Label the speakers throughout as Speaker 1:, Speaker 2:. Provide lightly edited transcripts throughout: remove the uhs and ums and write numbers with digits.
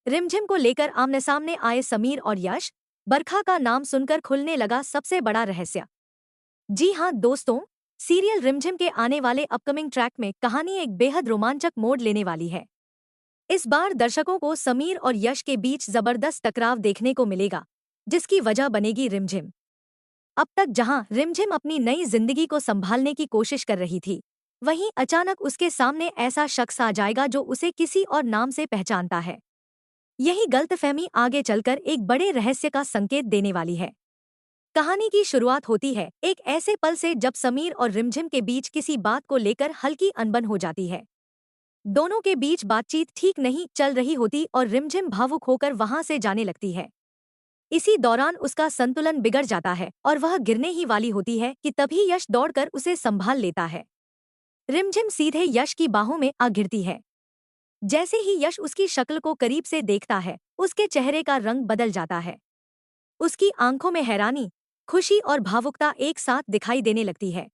Speaker 1: रिमझिम को लेकर आमने सामने आए समीर और यश। बरखा का नाम सुनकर खुलने लगा सबसे बड़ा रहस्य। जी हाँ दोस्तों, सीरियल रिमझिम के आने वाले अपकमिंग ट्रैक में कहानी एक बेहद रोमांचक मोड़ लेने वाली है। इस बार दर्शकों को समीर और यश के बीच जबरदस्त टकराव देखने को मिलेगा, जिसकी वजह बनेगी रिमझिम। अब तक जहां रिमझिम अपनी नई जिंदगी को संभालने की कोशिश कर रही थी, वहीं अचानक उसके सामने ऐसा शख्स आ जाएगा जो उसे किसी और नाम से पहचानता है। यही गलतफहमी आगे चलकर एक बड़े रहस्य का संकेत देने वाली है। कहानी की शुरुआत होती है एक ऐसे पल से जब समीर और रिमझिम के बीच किसी बात को लेकर हल्की अनबन हो जाती है। दोनों के बीच बातचीत ठीक नहीं चल रही होती और रिमझिम भावुक होकर वहां से जाने लगती है। इसी दौरान उसका संतुलन बिगड़ जाता है और वह गिरने ही वाली होती है कि तभी यश दौड़कर उसे संभाल लेता है। रिमझिम सीधे यश की बाहों में आ गिरती है। जैसे ही यश उसकी शक्ल को करीब से देखता है, उसके चेहरे का रंग बदल जाता है। उसकी आंखों में हैरानी, खुशी और भावुकता एक साथ दिखाई देने लगती है।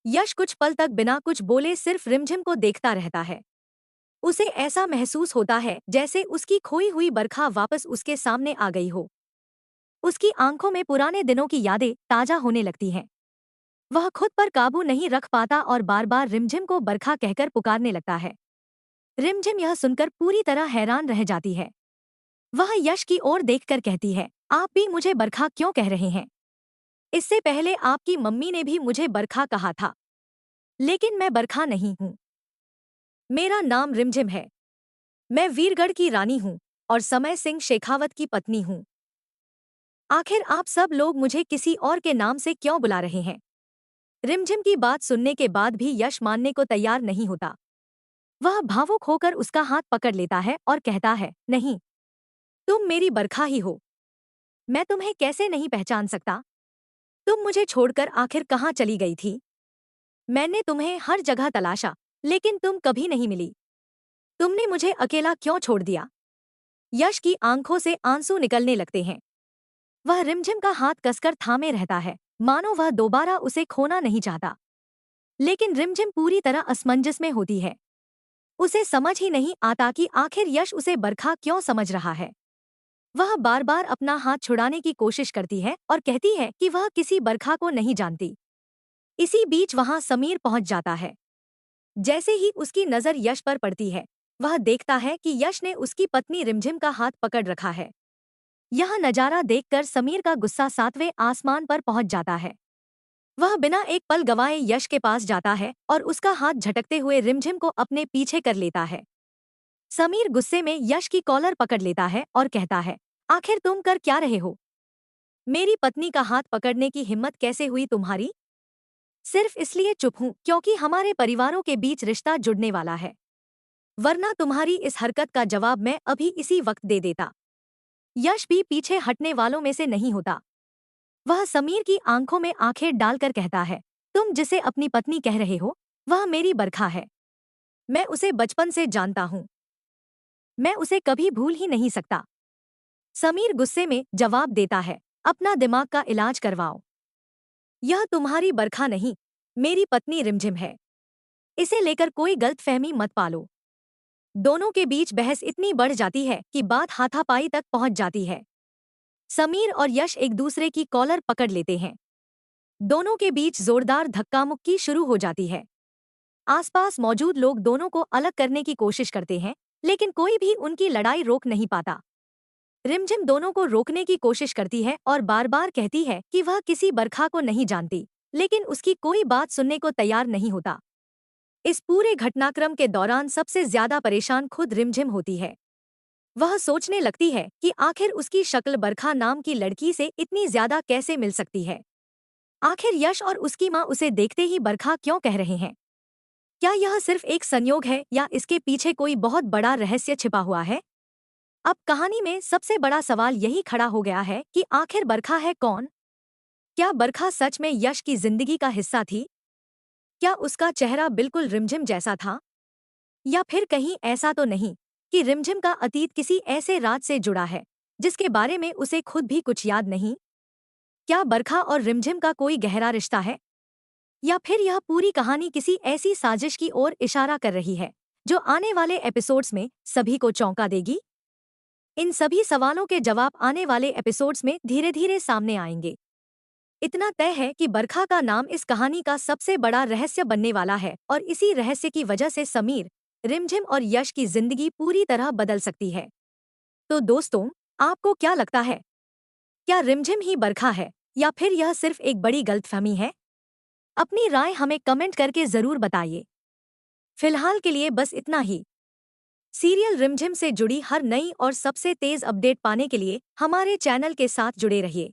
Speaker 1: यश कुछ पल तक बिना कुछ बोले सिर्फ रिमझिम को देखता रहता है। उसे ऐसा महसूस होता है जैसे उसकी खोई हुई बरखा वापस उसके सामने आ गई हो। उसकी आंखों में पुराने दिनों की यादें ताजा होने लगती हैं। वह खुद पर काबू नहीं रख पाता और बार बार रिमझिम को बरखा कहकर पुकारने लगता है। रिमझिम यह सुनकर पूरी तरह हैरान रह जाती है। वह यश की ओर देखकर कहती है, आप भी मुझे बरखा क्यों कह रहे हैं? इससे पहले आपकी मम्मी ने भी मुझे बरखा कहा था, लेकिन मैं बरखा नहीं हूँ। मेरा नाम रिमझिम है। मैं वीरगढ़ की रानी हूँ और समय सिंह शेखावत की पत्नी हूँ। आखिर आप सब लोग मुझे किसी और के नाम से क्यों बुला रहे हैं? रिमझिम की बात सुनने के बाद भी यश मानने को तैयार नहीं होता। वह भावुक होकर उसका हाथ पकड़ लेता है और कहता है, नहीं, तुम मेरी बरखा ही हो। मैं तुम्हें कैसे नहीं पहचान सकता? तुम मुझे छोड़कर आखिर कहाँ चली गई थी? मैंने तुम्हें हर जगह तलाशा, लेकिन तुम कभी नहीं मिली। तुमने मुझे अकेला क्यों छोड़ दिया? यश की आंखों से आंसू निकलने लगते हैं। वह रिमझिम का हाथ कसकर थामे रहता है, मानो वह दोबारा उसे खोना नहीं चाहता। लेकिन रिमझिम पूरी तरह असमंजस में होती है। उसे समझ ही नहीं आता कि आखिर यश उसे बरखा क्यों समझ रहा है। वह बार बार अपना हाथ छुड़ाने की कोशिश करती है और कहती है कि वह किसी बरखा को नहीं जानती। इसी बीच वहां समीर पहुंच जाता है। जैसे ही उसकी नजर यश पर पड़ती है, वह देखता है कि यश ने उसकी पत्नी रिमझिम का हाथ पकड़ रखा है। यह नजारा देखकर समीर का गुस्सा सातवें आसमान पर पहुंच जाता है। वह बिना एक पल गंवाए यश के पास जाता है और उसका हाथ झटकते हुए रिमझिम को अपने पीछे कर लेता है। समीर गुस्से में यश की कॉलर पकड़ लेता है और कहता है, आखिर तुम कर क्या रहे हो? मेरी पत्नी का हाथ पकड़ने की हिम्मत कैसे हुई तुम्हारी? सिर्फ इसलिए चुप हूं क्योंकि हमारे परिवारों के बीच रिश्ता जुड़ने वाला है, वरना तुम्हारी इस हरकत का जवाब मैं अभी इसी वक्त दे देता। यश भी पीछे हटने वालों में से नहीं होता। वह समीर की आंखों में आंखें डालकर कहता है, तुम जिसे अपनी पत्नी कह रहे हो, वह मेरी बरखा है। मैं उसे बचपन से जानता हूँ। मैं उसे कभी भूल ही नहीं सकता। समीर गुस्से में जवाब देता है, अपना दिमाग का इलाज करवाओ। यह तुम्हारी बरखा नहीं, मेरी पत्नी रिमझिम है। इसे लेकर कोई गलतफहमी मत पालो। दोनों के बीच बहस इतनी बढ़ जाती है कि बात हाथापाई तक पहुंच जाती है। समीर और यश एक दूसरे की कॉलर पकड़ लेते हैं। दोनों के बीच जोरदार धक्का मुक्की शुरू हो जाती है। आसपास मौजूद लोग दोनों को अलग करने की कोशिश करते हैं, लेकिन कोई भी उनकी लड़ाई रोक नहीं पाता। रिमझिम दोनों को रोकने की कोशिश करती है और बार बार कहती है कि वह किसी बरखा को नहीं जानती, लेकिन उसकी कोई बात सुनने को तैयार नहीं होता। इस पूरे घटनाक्रम के दौरान सबसे ज्यादा परेशान खुद रिमझिम होती है। वह सोचने लगती है कि आखिर उसकी शक्ल बरखा नाम की लड़की से इतनी ज्यादा कैसे मिल सकती है। आखिर यश और उसकी माँ उसे देखते ही बरखा क्यों कह रहे हैं? क्या यह सिर्फ एक संयोग है या इसके पीछे कोई बहुत बड़ा रहस्य छिपा हुआ है? अब कहानी में सबसे बड़ा सवाल यही खड़ा हो गया है कि आखिर बरखा है कौन? क्या बरखा सच में यश की जिंदगी का हिस्सा थी? क्या उसका चेहरा बिल्कुल रिमझिम जैसा था? या फिर कहीं ऐसा तो नहीं कि रिमझिम का अतीत किसी ऐसे राज से जुड़ा है जिसके बारे में उसे खुद भी कुछ याद नहीं? क्या बरखा और रिमझिम का कोई गहरा रिश्ता है, या फिर यह पूरी कहानी किसी ऐसी साजिश की ओर इशारा कर रही है जो आने वाले एपिसोड्स में सभी को चौंका देगी? इन सभी सवालों के जवाब आने वाले एपिसोड्स में धीरे धीरे सामने आएंगे। इतना तय है कि बरखा का नाम इस कहानी का सबसे बड़ा रहस्य बनने वाला है और इसी रहस्य की वजह से समीर, रिमझिम और यश की जिंदगी पूरी तरह बदल सकती है। तो दोस्तों, आपको क्या लगता है? क्या रिमझिम ही बरखा है या फिर यह सिर्फ एक बड़ी गलतफहमी है? अपनी राय हमें कमेंट करके जरूर बताइए। फिलहाल के लिए बस इतना ही। सीरियल रिमझिम से जुड़ी हर नई और सबसे तेज अपडेट पाने के लिए हमारे चैनल के साथ जुड़े रहिए।